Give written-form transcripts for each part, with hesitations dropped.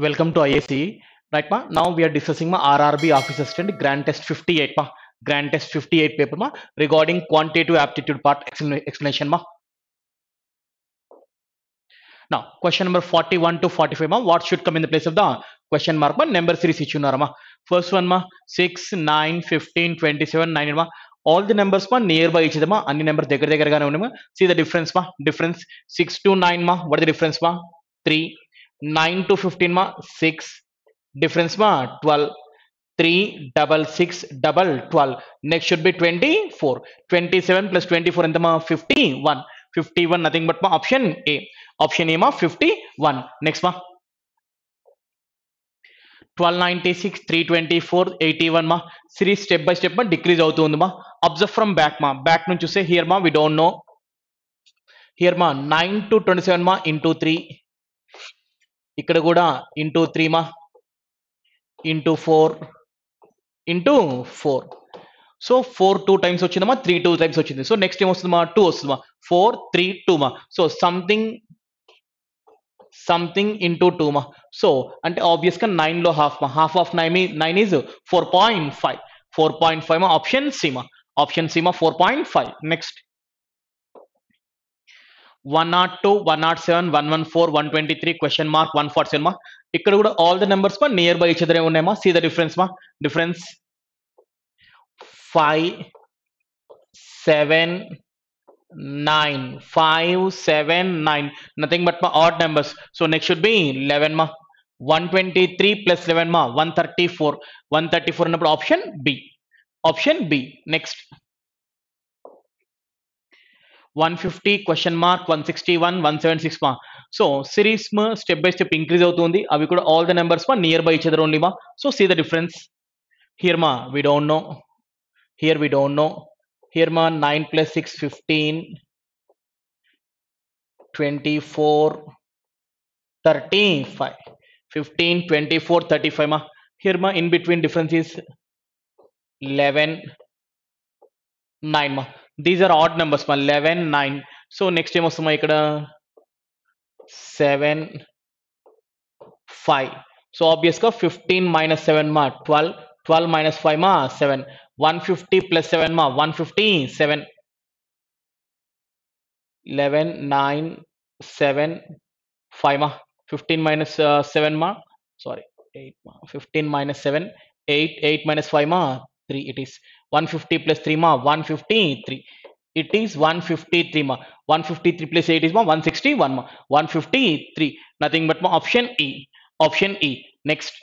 Welcome to IAC. Right, ma? Now we are discussing my RRB Office Assistant Grand Test 58, ma. Grand Test 58 paper, ma. Regarding quantitative aptitude part explanation, ma. Now, question number 41 to 45, ma. What should come in the place of the question mark, ma? Number series ichunara, ma. First one, ma. 6, 9, 15, 27, 9, ma. All the numbers, ma, nearby each other, ma. Any number దగ్గర ma. See the difference, ma. Difference 6 to 9, ma. What is the difference, ma? 3. 9 to 15, ma. 6. Difference, ma. 12. 3 double 6 double 12. Next should be 24. 27 plus 24 and the 51. 51 nothing but ma option A. Option A ma 51. Next ma 1296 324 81 ma series step by step ma decrease అవుతుంది ma. Observe from back ma. Back నుంచి చూస్తే here ma we don't know. Here ma 9 to 27 ma into 3. ఇక్కడ కూడా into 3 ma into 4 into 4. So 4 2 times వచ్చిందమ్మా 3 2 times వచ్చింది. So next ఏం వస్తుందమ్మా 2 వస్తుందమ్మా 4 3 2 మా. సో సంథింగ్ ఇంటూ 2 మా. సో అంటే ఆబ్వియస్ గా 9 లో హాఫ్ మా. Half of 9 is 4.5. 4.5 మా ఆప్షన్ సి మా. ఆప్షన్ సి మా 4.5. నెక్స్ట్ 102 107 114 123 క్వశ్చన్ మార్క్ 147 మా. ఇక్కడ కూడా ఆల్ ద నెంబర్స్ మా నియర్ బై ఈచ్ అదర్ ఉన్నాయమ్మా. సీ ద డిఫరెన్స్ మా. Difference 5 7 9 5 7 9 nothing but my odd numbers. So next should be 11 ma. 123 plus 11 ma 134. 134 number option B. Option B. Next 150 question mark 161 176 ma. So series ma step by step increase అవుతుంది. అవి కూడా all the numbers ma near by each other only ma. So see the difference. Here ma we don't know. Here we don't know. Here ma 9 plus 6 15 24 35 15 24 35 ma. Here ma in between difference is 11 9 ma. These are odd numbers ma. 11 9. So next time వస్తుంది ఇక్కడ 7 5. So obvious గా 15 minus 7 ma 12. 12 minus 5 ma 7. 150 plus 7 ma 157. 11 9 7 5 ma. 15 minus 7 ma sorry 8 ma. 15 minus 7 8. 8 minus 5 ma 3. It is 150 plus 3 ma 153. It is 153 ma. 153 plus 8 is ma 161 ma. 153 nothing but ma option E. Option E. Next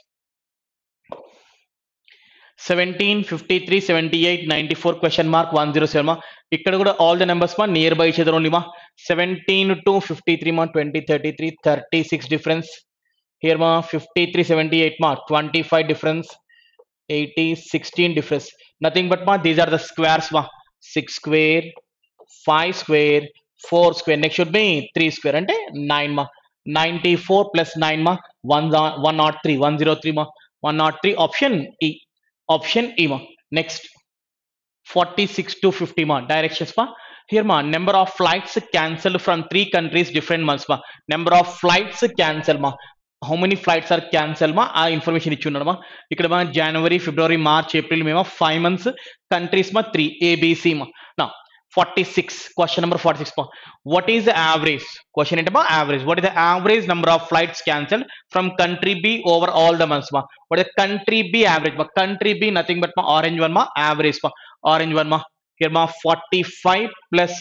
17 53 78 94 question mark 107 ma. ఇక్కడ కూడా all the numbers ma nearby each other only ma. 17 to 53 ma 20 33 36 difference. Here ma 53 78 ma 25 difference. 80 16 difference. Nothing but ma these are the squares ma. 6 square 5 square 4 square. Next should be 3 square అంటే 9 ma. 94 plus 9 ma 103 103 ma 103 option E. Option E ma. Next 46 to 50 ma directions ma. Here ma number of flights cancelled from 3 countries different months ma. Number of flights cancelled ma. How many flights are cancelled ma ఆ information ఇచ్చి ఉన్నాడు మా. ఇక్కడ మా జనవరి ఫిబ్రవరి March April May మా 5 months countries మా 3 ABC మా. నా 46 question number 46 ma. What is the average question ఏంటమ్మా average. What is the average number of flights cancelled from country B over all the months ma. What is the country B average ma. Country B nothing but ma orange one ma average ma. Orange one ma. Here ma 45 plus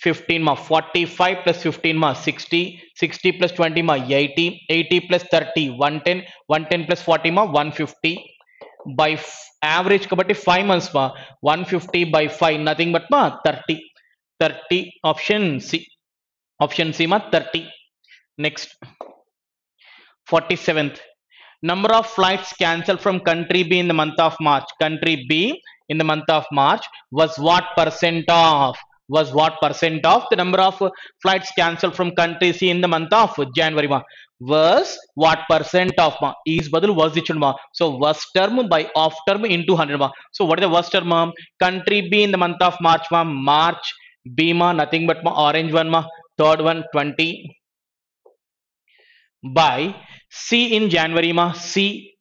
15 ma 45 plus 15 ma 60 60 plus 20 ma 80 80 plus 30 110 110 plus 40 ma 150 by average kabatti 5 months ma 150 by 5 nothing but ma 30 30 option C. Option C ma 30. Next 47th number of flights cancelled from country B in the month of March. Country B in the month of March was what percent of. Was what percent of the number of flights cancelled from country C in the month of January ma. Was what percent of ma is badal was ichud ma. So was term by off term into 100 ma. So what is the worst term ma. Country B in the month of March ma. March B ma nothing but ma orange one ma. Third one 20 by C in January ma, C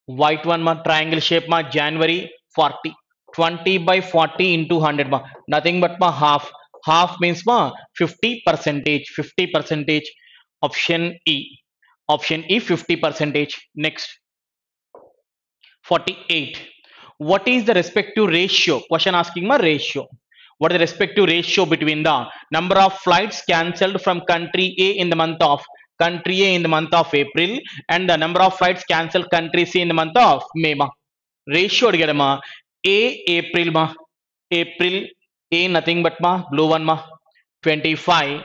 white one ma, triangle shape ma, January 40, 20 by 40 into 100 ma, nothing but ma half. Half means ma 50 percentage, 50 percentage. Option E, option E 50 percentage. Next, 48. What is the respective ratio? Question asking ma ratio. What is the respective ratio between the number of flights cancelled from country A in the month of April and the number of flights cancelled country C in the month of May ma? Ratio ಅಡಿಗೆಡಮ್ಮ. A April ma, April, A nothing but ma blue one ma 25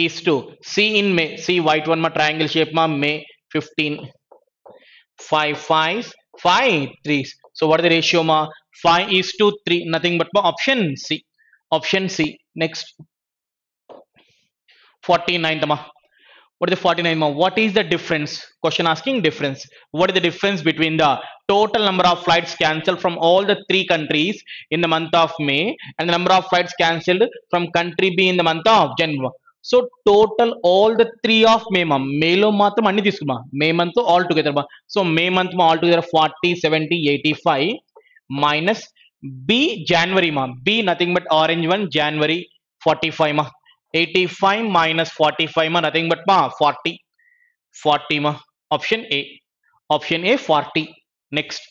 is to C in May, C white one ma triangle shape ma May 15, 5 5 5 threes. So what is the ratio ma? 5 is to 3, nothing but ma option C, option C. Next, 49th ma. What is the 49th ma? What is the difference? Question asking difference. What is the difference between the total number of flights cancelled from all the three countries in the month of May and the number of flights cancelled from country B in the month of January? So total all the three of May ma, May lo matram anni తీసుకుమా, May month all together ma. So May month ma all together 40 70 85 minus B January ma, B nothing but orange one January 45 ma, 85 minus 45 ma, nothing but ma 40, 40 ma, option A, option A 40. Next,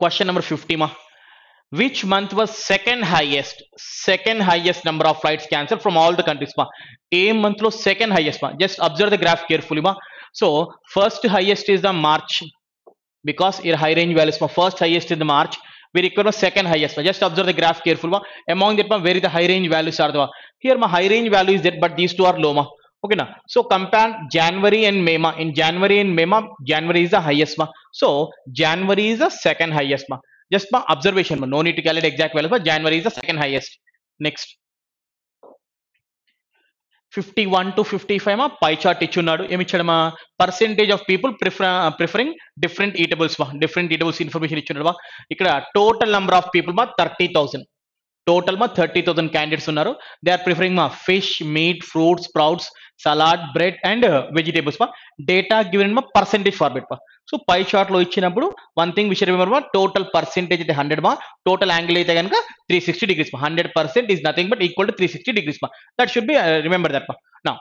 question number 50 ma. Which month was second highest number of flights cancelled from all the countries ma? A month lo second highest ma. Just observe the graph carefully ma. So first highest is the March, because here high range values ma, first highest is the March, we require second highest ma. Just observe the graph carefully ma. Among that ma, where is the high range values are the, here ma high range value is that, but these two are low ma. Okay na. So compare January and May ma. In January and May ma, January is the highest ma, so January is the second highest ma. Just ma observation ma, no need to calculate exact value, but January is the second highest. Next, 51 to 55 మా pie chart ఇచ్చున్నాడు. ఏమి ఇచ్చాడు మా? Percentage of people preferring different eatables మా, different eatables information ఇచ్చున్నాడు మా. ఇక్కడ total number of people మా 30,000, total మా 30,000 candidates ఉన్నారు. దే ఆర్ ప్రిఫరింగ్ మా fish, meet, fruits, sprouts, salad, bread and vegetables మా. డేటా గివెన్ మా పర్సెంటేజ్ ఫార్మేట్ మా. సో పై చార్ట్ లో ఇచ్చినప్పుడు వన్ థింగ్ విషయం రిమెంబర్ మా, టోటల్ పర్సెంటేజ్ అయితే 100 మా, టోటల్ యాంగిల్ అయితే కనుక 360 degrees మా. 100% is nothing but equal to 360 degrees ma. That should be remember that ma. Now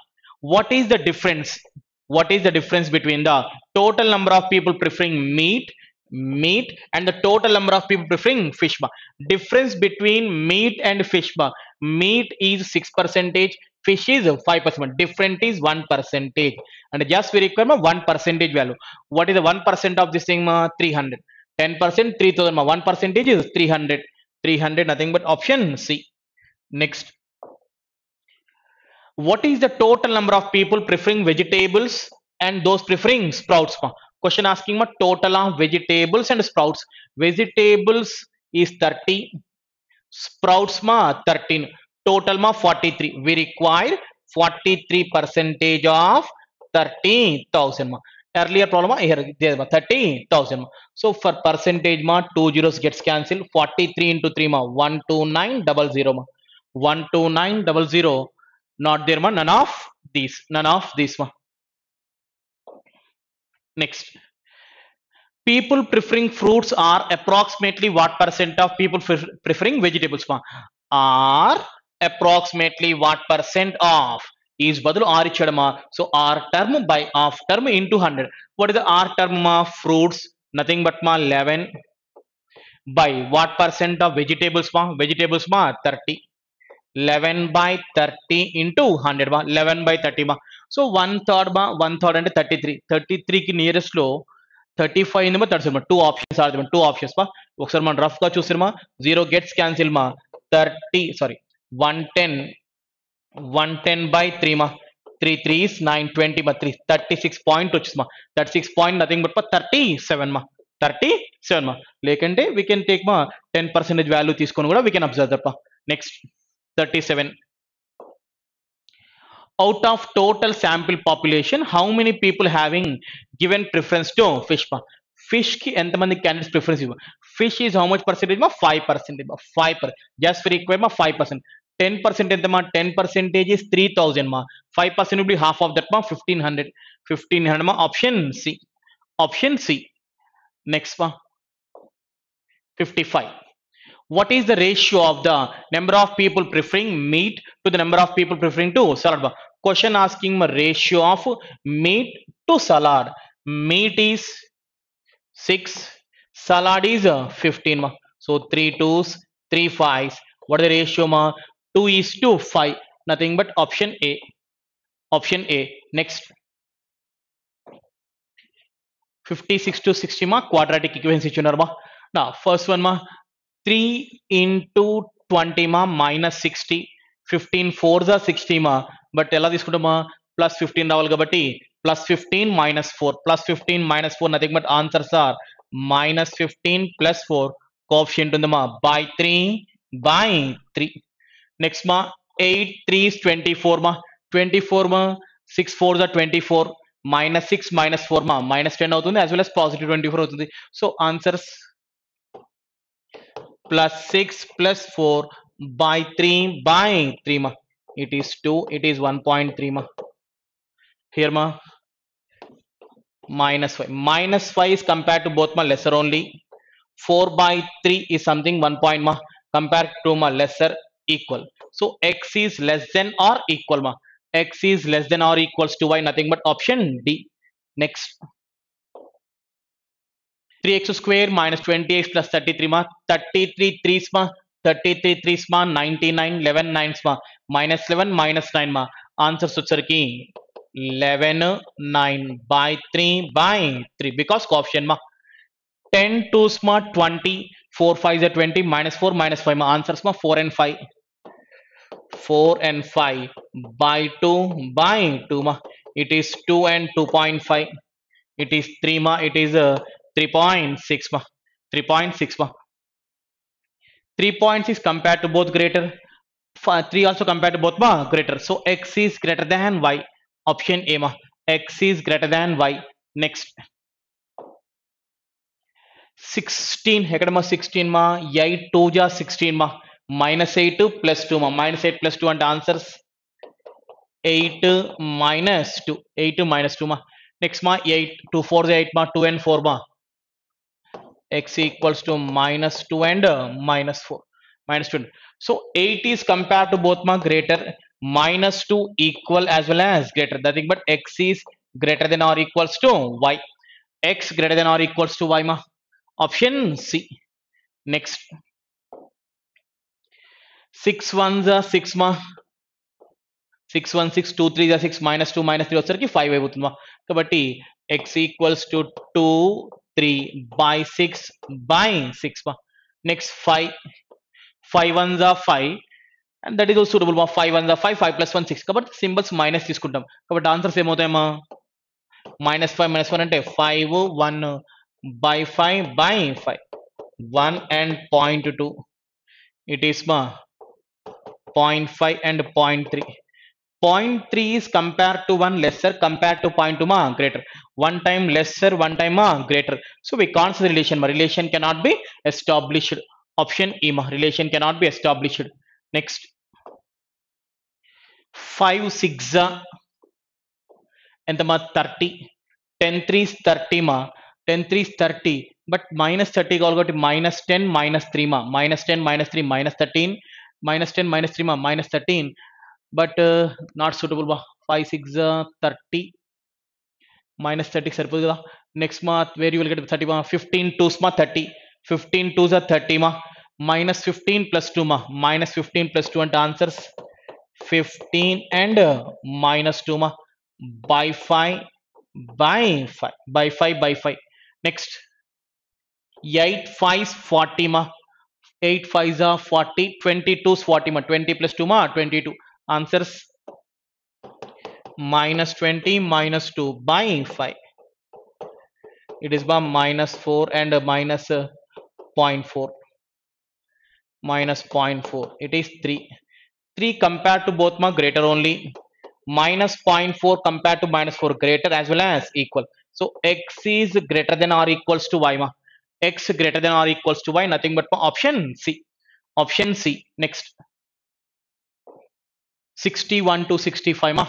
what is the difference? What is the difference between the total number of people preferring meat and the total number of people preferring fish ma? Difference between meat and fish ma, meat is 6%, fish is 5%, different is 1%, and just we require ma 1% value. What is the 1% of this thing ma? 300. 10% 3,000 ma, 1% is 300, 300, nothing but option C. Next, what is the total number of people preferring vegetables and those preferring sprouts ma? Question asking ma total of vegetables and sprouts. Vegetables is 30, sprouts ma 13, total ma 43. We require 43% of 30,000 ma. Earlier problem ma, here there ma 30,000 ma. So for percentage ma, 2 zeros gets cancelled. 43 into 3 ma 12900 ma, 12900, not there ma, none of these, none of these ma. Next, people preferring fruits are approximately what percent of people preferring vegetables ma? Are approximately what percent of, is బదులు r ఇచ్చాడు మా. So r term by of term into 100. What is the r term ma? Fruits nothing but ma 11 by what percent of vegetables ma? Vegetables ma 30, 11 by 30 into 100 ma, 11 by 30 ma. So 1/3 ma, 1/3 అంటే 33, 33 కి nearest లో 35 ఉందేమో, 37 మా. Two options are two options మా. ఒకసారి మనం rough గా చూసామా, 0 గెట్స్ క్యాన్సిల్ మా, 110, 110 by 3 ma, 3 3s 9 20 ma, 3 36 point వచ్చేసి మా, 36 point నథింగ్ బట్ 37 మా, 37 మా. లేకంటే వీ కెన్ టేక్ మా 10% వాల్యూ తీసుకొని కూడా వీ కెన్ అబ్జర్వ్ తప్ప. Next, 37. Out of total sample population, how many people having given preference to fish ma? Fish ki ఎంతమంది candidates preference ఇవ్వ? Fish is how much percentage ma? 5%. 5%. Just for require ma 5%. 10% ఎంత మా 10% is 3000 మా 5% will be half of that ma 1500 ma option C next ma 55. What is the ratio of the number of people preferring meat to the number of people preferring to salad ma? Question asking ma ratio of meat to salad. Meat is 6, salad is 15 ma. So 3 2s, 3 5s. What is the ratio ma? 2 is to 5. Nothing but option A. Option A. Next 56 to 60 ma quadratic equation ఇచ్చున్నారు మా. Now first one ma 3 into 20 ma minus 60. 15 4s are 60 ma. But ఎలా తీసుకుంటామా plus 15 రావాలి కాబట్టి plus 15 minus 4 plus 15 minus 4 nothing but answers are minus 15 plus 4 coefficient ఉందమ్మా by 3 by 3. Next ma 8 3 is 24 ma 24 ma 6 4s are 24 minus 6 minus 4 ma minus 10 అవుతుంది as well as positive 24 అవుతుంది. So answers plus 6 plus 4 by 3 by 3 ma it is 2 it is 1.3 ma. Here ma minus 5 is compared to both ma lesser only. 4 by 3 is something 1 point ma compared to ma lesser equal. So x is less than or equal ma x is less than or equals to y nothing but option D. Next 3x square minus 20x plus 33 ma 33 3s ma 33 3s ma 99 11 9s ma minus 11 minus 9 ma answers వచ్చరికి 11 9 by 3 by 3 because coefficient ma 10 2s ma 20 4 5s are 20 minus 4 minus 5 ma answers ma 4 and 4 and 5 by 2 by 2 ma it is 2 and 2.5 it is 3 ma it is 3.6 ma 3.6 ma 3.6 compared to both greater 3 also compared to both ma greater so x is greater than y option A ma x is greater than y. Next 16 ఎక్కడ మా 16 మా 8 2 జా 16 మా minus 8 plus 2 ma minus 8 plus 2 అంటే answers 8 minus 2 8 minus 2 ma next ma 8 2 4 is 8 ma 2 and 4 ma x equals to minus 2 and minus 4 minus 2. So 8 is compared to both ma greater minus 2 equal as well as greater nothing but x is greater than or equals to y x greater than or equals to y ma option C. Next 6 1s are 6 ma 6 1 6 2 3 6 minus 2 minus 3 వచ్చరికి 5 అయిపోతుంది మా కాబట్టి x equals to 2 3 by 6 by 6 ma next 5 5 1s are 5 and that is also suitable మా 5 1s are 5 5 plus 1 6 కాబట్టి symbols minus తీసుకుంటాం కాబట్టి answers ఏమవుతాయమ్మా minus 5 minus 1 అంటే 5 1 by 5 by 5 1 and 0.2 it is ma 0.5 and 0.3 0.3 is compared to 1 lesser compared to 0.2 ma greater one time lesser one time ma greater so we can't say relation ma relation cannot be established option E ma relation cannot be established. Next 5 6 ఎంత మా 30 10 3 is 30 ma 10 3 is 30 but minus 30 కావాలి కాబట్టి minus 10 minus 3 ma minus 10 minus 3 minus 13 minus 10 minus 3 ma minus 13 but not suitable ma 5 6 30 minus 30 సరిపోదు కదా next మా where you will get 30 మా 15 2s ma 30 15 2s are 30 ma minus 15 plus 2 ma minus 15 plus 2 అంటే answers 15 and minus 2 ma by 5 by 5 by 5 by 5. Next 8 5s 40 ma 8 5s are 40 22s 40 ma 20 plus 2 ma 22 answers minus 20 minus 2 by 5 it is by minus 4 and minus 0.4 minus 0.4 it is 3 3 compared to both ma greater only minus 0.4 compared to minus 4 greater as well as equal so x is greater than or equals to y ma x greater than or equals to y nothing but option C option C. Next 61 to 65 ma.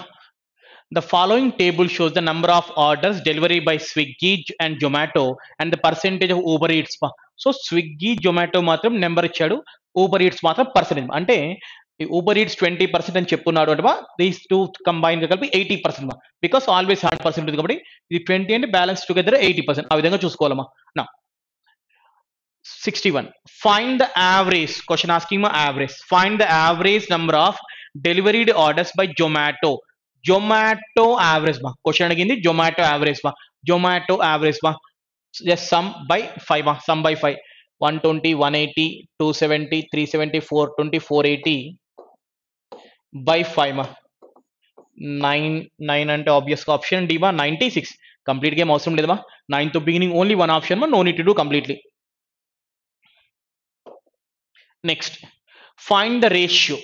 The following table shows the number of orders delivered by Swiggy and Zomato and the percentage of Uber Eats ma. So Swiggy Zomato మాత్రం number ఇచ్చాడు, Uber eats మాత్రం percentage అంటే ఈ Uber eats 20% అని చెప్పున్నాడు అంటే these two combine కలిపి 80% మా, because always 100% ఉంటుంది కాబట్టి ఇది 20 అంటే బ్యాలెన్స్ టుగెదర్ 80%. ఆ విధంగా చూసుకోవాలమ్మా. నా 61. Find the average. Question asking my average. Find the average number of delivered orders by Zomato. Zomato average ma. Question again. Zomato average ma. Zomato average ma. Just sum by 5 ma. Sum by 5. 120, 180, 270, 370, 420, 480 by 5 ma. 9 అంటే obvious option D ma. 96. Complete game అవసరం లేదు మా. 9 to beginning only one option ma. No need to do completely. Next, find the ratio.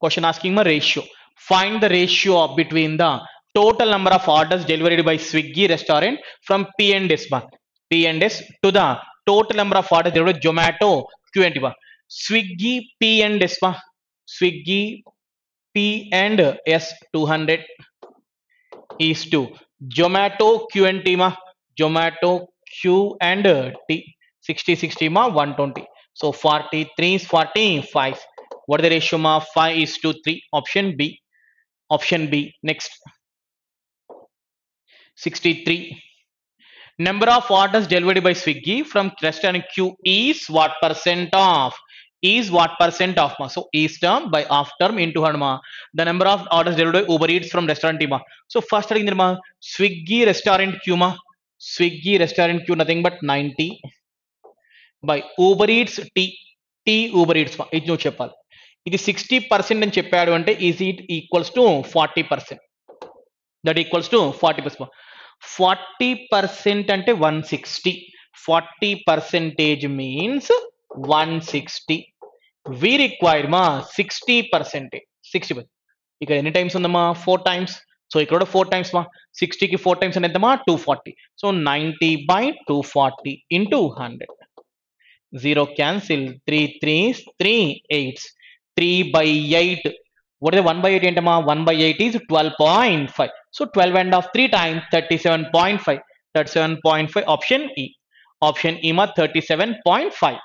Question asking my ratio. Find the ratio of between the total number of orders delivered by Swiggy restaurant from P and S bar, P and S to the total number of orders delivered by Zomato Q&T bar. Swiggy P and S bar. Swiggy P and S 200 is to Zomato Q&T ma. Zomato Q and T 60 ma 120. So 43 is 45. What is the ratio ma? 5 is to 3. Option B. Option B. Next. 63. Number of orders delivered by Swiggy from restaurant Q is what percent of? Is what percent of ma? So is term by off term into 100 ma. The number of orders delivered by Uber Eats from restaurant ma. So first ma Swiggy restaurant Q ma. Swiggy restaurant Q nothing but 90 by Uber Eats T Uber Eats ma. ఇది నువ్వు చెప్పాలి. ఇది 60% అని చెప్పాడు అంటే is it equals to 40%. That equals to 40%. 40% అంటే 160. 40% means 160. వి require మా 60%. 60%. ఇక్కడ ఎన్ని టైమ్స్ ఉందమ్మా? 4 టైమ్స్. సో ఇక్కడ 4 టైమ్స్ మా. 60కి 4 టైమ్స్ అంటే ఎంతమా? 240. So 90 by 240 into 100. 0 cancel. 3 3s 3 8s. 3 by 8. What is the 1 by 8 entama? 1 by 8 is 12.5. So 12 and of 3 times 37.5. 37.5. Option E. Option E ma 37.5.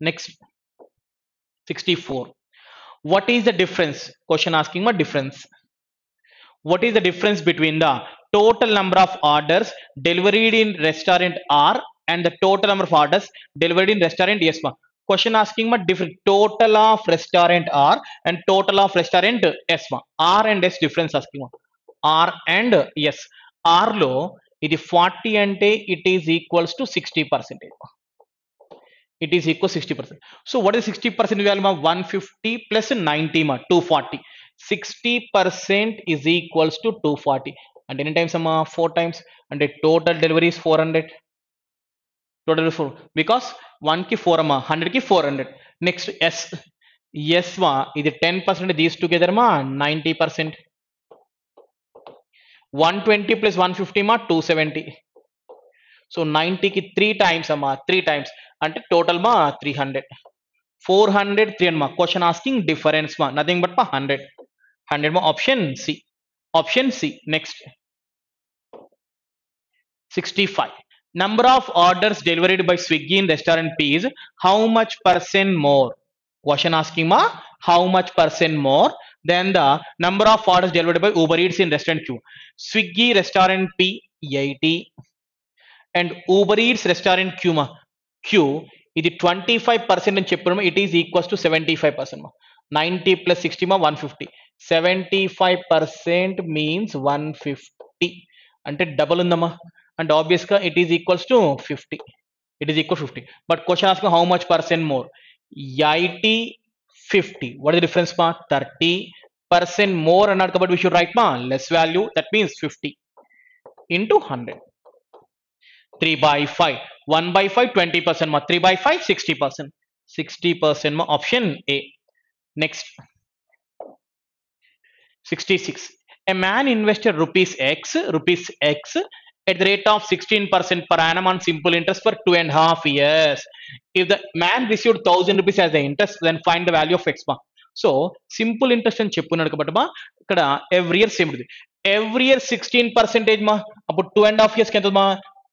Next 64. What is the difference? Question asking ma difference. What is the difference between the total number of orders delivered in restaurant R and the total number of orders delivered in restaurant S ma? Question asking ma different total of restaurant R and total of restaurant S ma. R and S difference asking ma. R and S. R లో ఇది 40 అంటే it is equals to 60%. It is equal 60%. So what is 60% value ma? 150 plus 90 ma 240. 60% is equals to 240. And any times ma 4 times and total delivery is 400. Total 4 because 1 ki 4 ma 100 ki 400. Next S. Yes ma ఇది 10% these together ma 90%. 120 plus 150 ma 270. So 90 ki 3 times ma 3 times అంటే total ma 300. 400 300 ma. Question asking difference ma nothing but ma 100. 100 ma. Option C. Option C. Next 65. Number of orders delivered by Swiggy in restaurant P is how much percent more? Question asking ma how much percent more than the number of orders delivered by Uber Eats in restaurant Q. Swiggy restaurant P 80 and Uber Eats restaurant Q ma Q ఇది 25% అని చెప్పడం it is equals to 75% ma. 90 plus 60 ma 150. 75% means 150 అంటే double ఉందమ్మా. And obviously it is equals to 50. It is equal to 50. But question asking how much percent more? 80 50. What is the difference ma? 30% more అన్నాడు కాబట్టి we should write ma less value, that means 50 into 100. 3 by 5. 1 by 5 20% ma. 3 by 5 60%. 60% ma. Option A. Next 66. A man invested rupees X at the rate of 16% per annum on simple interest for 2.5 years. If the man received 1000 rupees as the interest, then find the value of X ma. So simple interest అని చెప్పున్నాడు కాబట్టి మా ఇక్కడ every year same ఉంటుంది. Every year 16% మా, అప్పుడు 2.5 years ఎంత మా,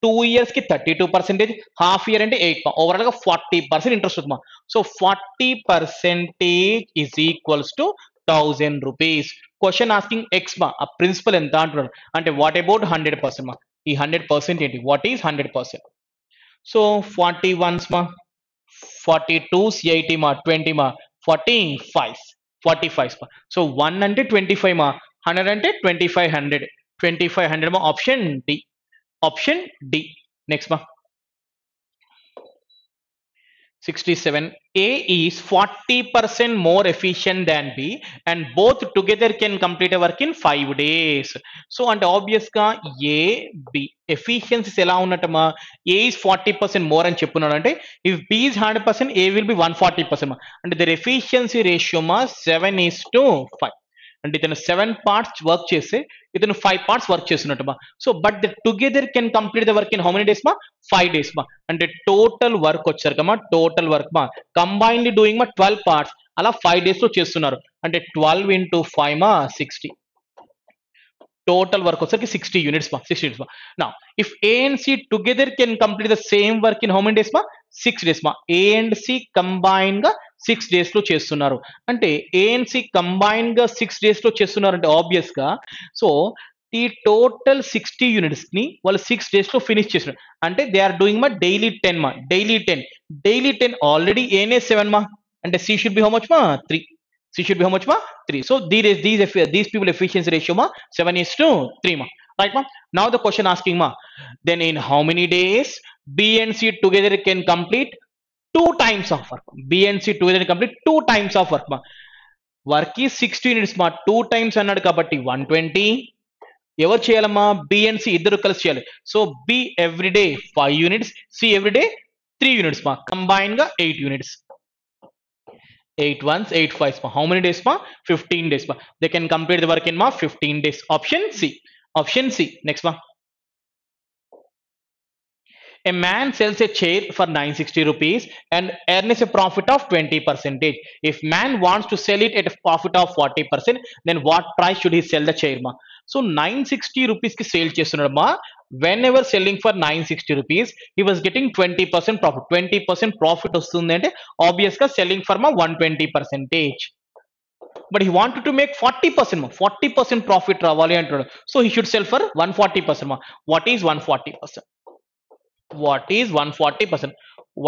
2 years కి 32%, హాఫ్ ఇయర్ అంటే 8 మా, ఓవరాల్ గా 40% ఇంట్రెస్ట్ వస్తుంది మా. So 40% is equals to 1000 rupees. Question asking X మా, ఆ ప్రిన్సిపల్ ఎంత అంటున్నాడు అంటే వాట్ అబౌట్ 100% మా. ఈ 100% ఏంటి, వాట్ ఈస్ 100%? సో 41 మా, 42 80 మా, 20 మా, 45 మా. సో 1 అంటే 25 మా, 100 అంటే 2500, 2500 మా. Option D, option D. Next మా 67. A is 40% more efficient than B and both together can complete a work in 5 days. So అంటే ఆబ్వియస్ గా A, B ఎఫిషియన్సీస్ ఎలా ఉన్నట్టమా, A is 40% more అని చెప్పున్నాడు అంటే if B is 100% A will be 140% మా. అంటే their efficiency ratio మా 7:5. అంటే ఇతను 7 parts వర్క్ చేస్తే ఇతను 5 parts వర్క్ చేస్తున్నట్టు మా. So but the together can complete the work in how many days మా, 5 days మా. అంటే టోటల్ వర్క్ వచ్చారు కమా, టోటల్ వర్క్ మా కంబైన్లీ డూయింగ్ మా 12 parts అలా 5 days లో చేస్తున్నారు. అంటే 12 into 5 మా 60. Total work వచ్చేసరికి 60 units మా, 60 units మా. Now if A and C together can complete the same work in how many days మా, 6 days మా. A and C combine గా 6 days లో చేస్తున్నారు. అంటే A and C combine గా 6 days లో చేస్తున్నారు అంటే ఆబ్వియస్ గా సో ఈ టోటల్ 60 units ని వాళ్ళు 6 days లో ఫినిష్ చేస్తున్నారు. అంటే దే ఆర్ డూయింగ్ మా డైలీ 10 మా, డైలీ 10 ఆల్రెడీ ఏనే 7 మా, అంటే C should be how much మా, 3. C should be how much ma, 3. So these people efficiency ratio ma 7:3 ma, right ma. Now the question asking ma, then in how many days B and C together can complete 2 times of work? B and C together can complete 2 times of work ma. Work is 60 units ma, 2 times అన్నాడు కాబట్టి 120. ఎవరు చేయాలమ్మా, B and C ఇద్దరు కలిసి చేయాలి. So B every day 5 units, C every day 3 units మా, combine గా 8 units. 8 ones, 8 fives ma. How many days ma? 15 days ma. They can complete the work in ma 15 days. Option C. Option C. Next ma. A man sells a chair for 960 rupees and earns a profit of 20%. If man wants to sell it at a profit of 40%, then what price should he sell the chair ma? So 960 rupees ki sale chestunnadu ma. Whenever selling for 960 rupees, he was getting 20% profit. 20% profit వస్తుంది అంటే obvious గా selling for ma 120%. But he wanted to make 40% ma, 40% profit రావాలి అంటున్నాడు. So he should sell for 140% ma. What is 140%? What is 140%?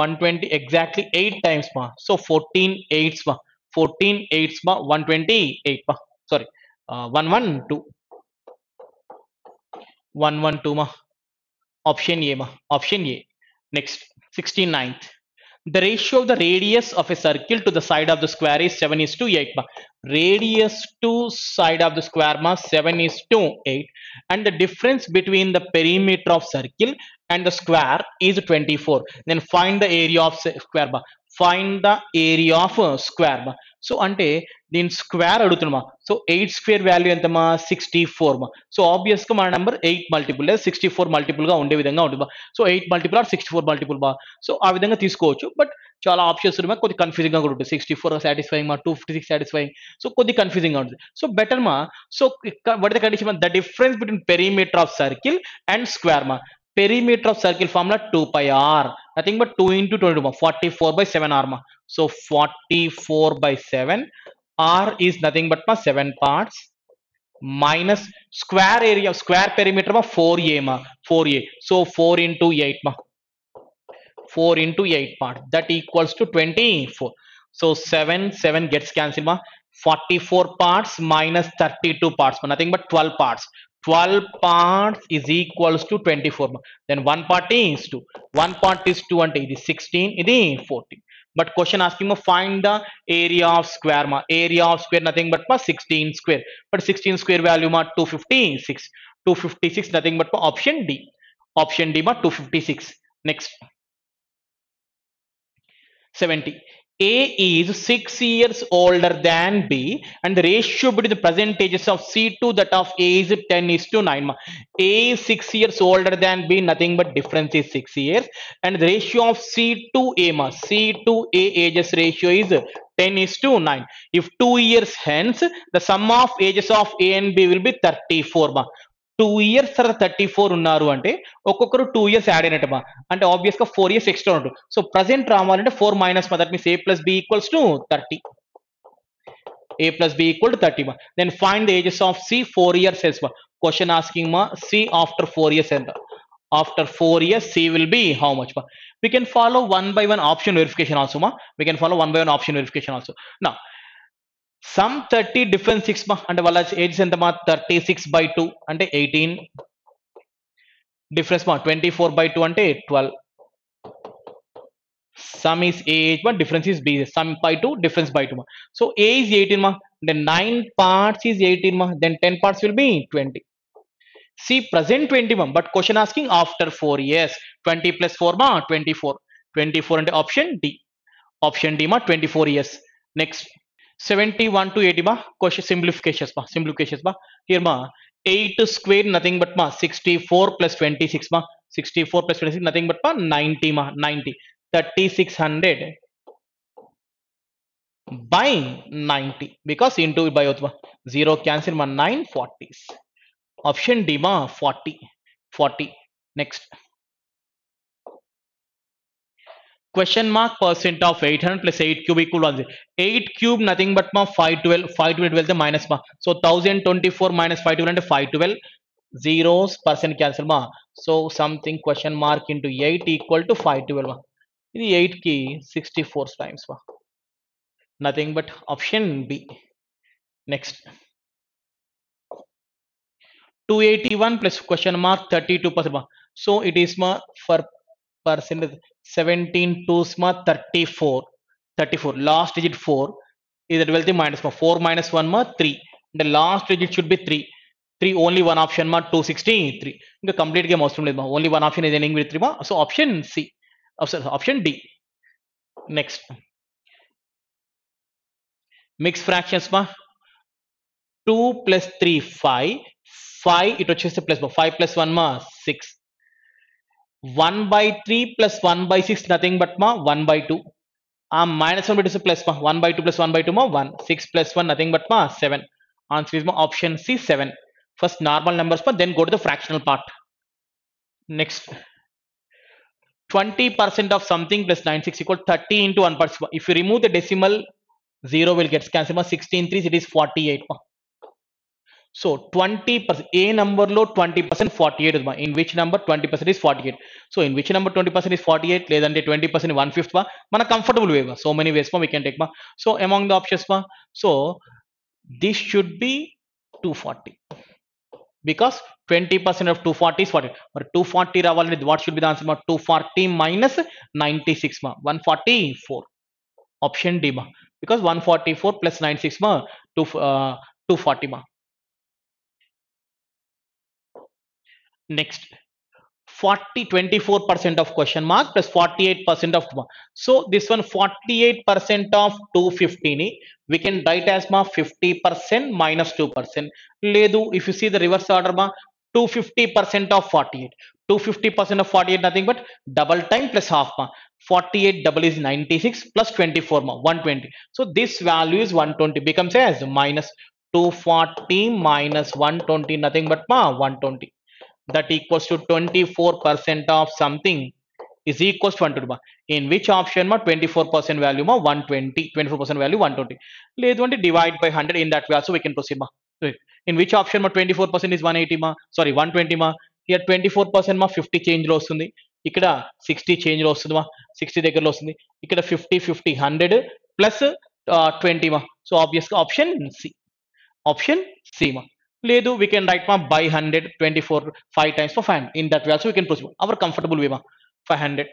120 exactly 8 times ma. So 14 eights ma. 14 eights ma 128 ma. Sorry. 112. 112 ma. Option A ma. Option A. Next 69th. The ratio of the radius of a circle to the side of the square is 7:8 ma. Radius to side of the square ma 7:8 and the difference between the perimeter of circle and the square is 24. Then find the area of square ma. Find the area of square ma. So అంటే దీని square అడుగుతున్నా. So 8 square value ఎంత మా, 64 మా. So obvious గా మన number 8 multiple లేదా 64 multiple గా ఉండే విధంగా ఉంటుంది. సో 8 మల్టిపుల్ ఆర్ 64 మల్టిపుల్ బా. సో ఆ విధంగా తీసుకోవచ్చు. బట్ చాలా ఆప్షన్స్ ఉన్నాయి, కొద్ది కన్ఫ్యూజింగ్ గా కూడా ఉంటుంది. 64 సాటిస్ఫైయింగ్ మా, 256 సాటిస్ఫైయింగ్. సో కొద్ది కన్ఫ్యూజింగ్ గా ఉంటుంది. సో బెటర్ మా. So what the condition, the difference between perimeter of circle and square మా. Perimeter of circle formula 2 pi r, nothing but 2 into 22 ma, 44/7 r ma. So 44/7 r is nothing but ma 7 parts minus square area of square perimeter ma 4a ma, 4a. So 4 into 8 ma, 4 into 8 parts, that equals to 24. So 7 gets cancelled ma. 44 parts minus 32 parts ma, nothing but 12 parts. 12 parts is equals to 24 ma. Then 1 part is 2. 1 part is 2 ante idi 16, idi 14. But question asking ma find the area of square ma. Area of square nothing but ma 16 square. But 16 square value ma 256. 256 nothing but ma option D. Option D ma 256. Next 70. A is 6 years older than B, and the ratio between the percentages of C to that of A is 10 is to 9. A is 6 years older than B, nothing but difference is 6 years, and the ratio of C to A, C to A ages ratio is 10 is to 9. If 2 years hence, the sum of ages of A and B will be 34. 2 years తర్వాత 34 ఉన్నారు అంటే ఒక్కొక్కరు 2 years add అయినట్టమా, అంటే obvious గా 4 years extra ఉంటుంది. So present రావాలంటే 4 minus that means A plus B equals to 30. A plus B equal to 30 ma. Then find the ages of C 4 years as well. Question asking ma C after 4 years and after 4 years C will be how much ma. We can follow one by one option verification also ma. We can follow one by one option verification also. Now sum 30 difference 6 ma, and వాళ్ళ ages ఎంత ma 36 by 2 అంటే 18, difference ma 24 by 2 అంటే 12. Sum is A but difference is B. Sum by 2, difference by 2 ma. So A is 18 ma, then 9 parts is 18 ma, then 10 parts will be 20. See present 20 ma, but question asking after 4 years. 20 plus 4 ma 24. 24 and option D. Option D ma 24 years. Next 71 to 80 ma, question simplifications ma. Simplifications ma. Here ma 8 square nothing but ma 64 plus 26 ma. 64 plus 26 nothing but ma 90 ma 90. 3600 by 90 because into by 0 cancel ma 940s. Option D ma 40. 40. Next question mark percent of 800 plus 8 cube equal to 8 cube nothing but ma 512. 512 minus ma, so 1024 minus 512 512 zeros percent cancel ma, so something question mark into 8 equal to 512 ma. ఇది 8 కి 64 times ma. Nothing but option B. Next 281 plus question mark 32% ma. So it is ma for percent 17 2s ma 34. 34 last digit 4 is at wealthy minus ma 4 minus 1 ma 3. The last digit should be 3. 3 only one option ma 263. The complete game awesome ma, only one option is ending with 3 ma, so option C. Option D. Next mixed fractions ma 2 plus 3 5. 5 it వచ్చేస్తే plus 5 plus 1 ma 6. 1 by 3 plus 1 by 6 nothing but ma 1 by 2. Minus 1 is plus ma 1 by 2 plus 1 by 2 ma 1. 6 plus 1 nothing but ma 7. Answer is ma option C 7. First normal numbers ma, then go to the fractional part. Next 20% of something plus 96 equal 30 into 1%. If you remove the decimal, 0 will get cancel ma 16 3s it is 48 ma. So 20%, A number lo 20% 48 is ma. In which number 20% is 48? So in which number 20% is 48? Ledante 20% 1/5 ma. Mana comfortable way ma. So many ways ma we can take ma. So among the options ma, so this should be 240 because 20% of 240 is 40. But 240 ravalante what should be the answer ma? 240 minus 96 ma 144. Option D ma, because 144 plus 96 ma 240 ma. Next 24% of question mark plus 48% of ma. So this one 48% of 250 ni we can write as ma 50% minus 2%. Ledu if you see the reverse order ma 250% of 48. 250% of 48 nothing but double time plus half ma. 48 double is 96 plus 24 ma 120. So this value is 120 becomes as minus 240 minus 120 nothing but ma 120. That equals to 24% of something is equals to 120 ma. In which option ma 24% value ma 120, 24% value 120. Ledu ante divide by 100 in that way also we can proceed ma. In which option ma 24% is 180 ma, sorry 120 ma. Here 24% ma 50 change లో వస్తుంది, ఇక్కడ 60 change లో వస్తుంది మా, 60 దగ్గరలో వస్తుంది, ఇక్కడ 50 50 100 plus 20 మా. సో ఆబ్వియస్ గా ఆప్షన్ సి. ఆప్షన్ సి మా. లేదు we can write ma by 100 24 5 times for 500. In that way also we can proceed our comfortable way ma 500.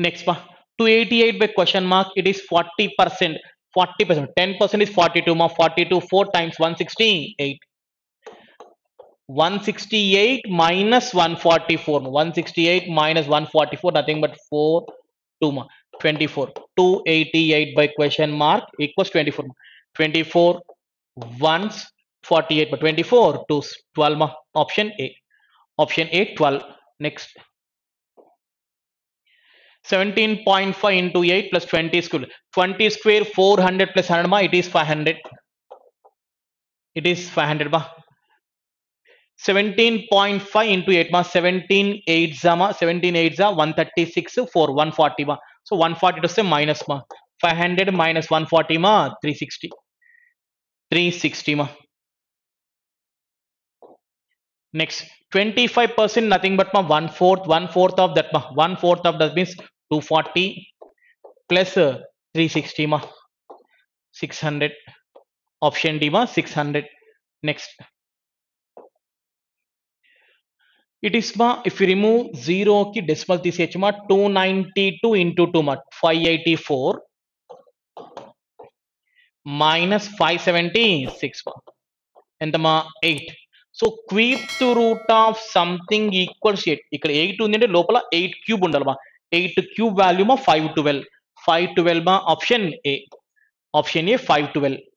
Next ma 288 by question mark it is 40%. 40%, 10% is 42 ma. 42 4 times 168. 168 minus 144. 168 minus 144, nothing but 4 2 ma 24. 288 by question mark equals 24 ma. 24 ones 48 but 24 2 12 ma. Option A. Option A 12. Next, 17.5 into 8 plus 20 square. 20 square 400 plus 100 ma, it is 500. It is 500 ma. 17.5 into 8 ma, 17 8 ma, 17 8 136 4 140 ma. So 140 to say minus ma. 500 minus 140 ma, 360. 360 ma. Next, 25% nothing but ma, one fourth of that ma. One fourth of that means 240 plus 360 ma, 600. Option D ma, 600. Next, it is ma, if you remove 0 ki decimal తీసేయచ్చు ma, 292 into 2 ma, 584 minus 576 ma, ఎంత మా 8. So cube root of something equals 8. ఇక్కడ 8 ఉంది అంటే లోపల 8 cube ఉండాలి మా. 8 cube value మా 512. 512 మా, ఆప్షన్ ఏ. Option A 512.